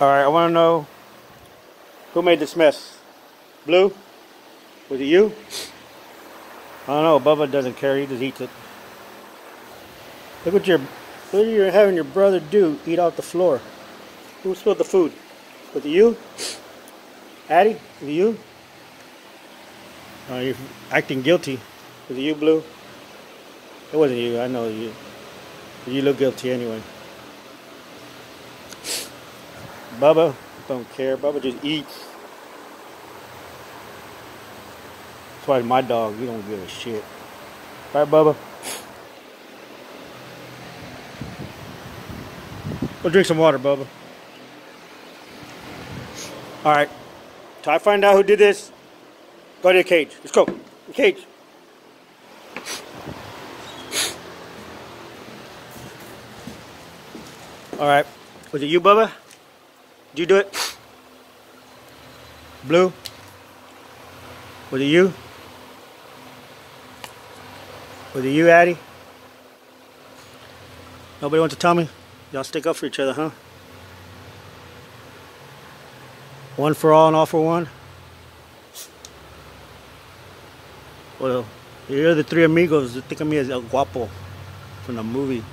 Alright, I want to know who made this mess. Blue? Was it you? I don't know. Bubba doesn't care. He just eats it. Look what you're having your brother do. Eat off the floor. Who spilled the food? Was it you? Addie? Was it you? You're acting guilty. Was it you, Blue? It wasn't you. I know it was you. But you look guilty anyway. Bubba don't care. Bubba just eats. That's why my dog, he don't give a shit. Right, Bubba? Go drink some water, Bubba. Alright. Till I find out who did this, go to the cage. Let's go. The cage. Alright. Was it you, Bubba? Did you do it? Blue? Was it you? Was it you, Addie? Nobody wants to tell me? Y'all stick up for each other, huh? One for all and all for one? Well, you're the Three Amigos. Think of me as El Guapo from the movie.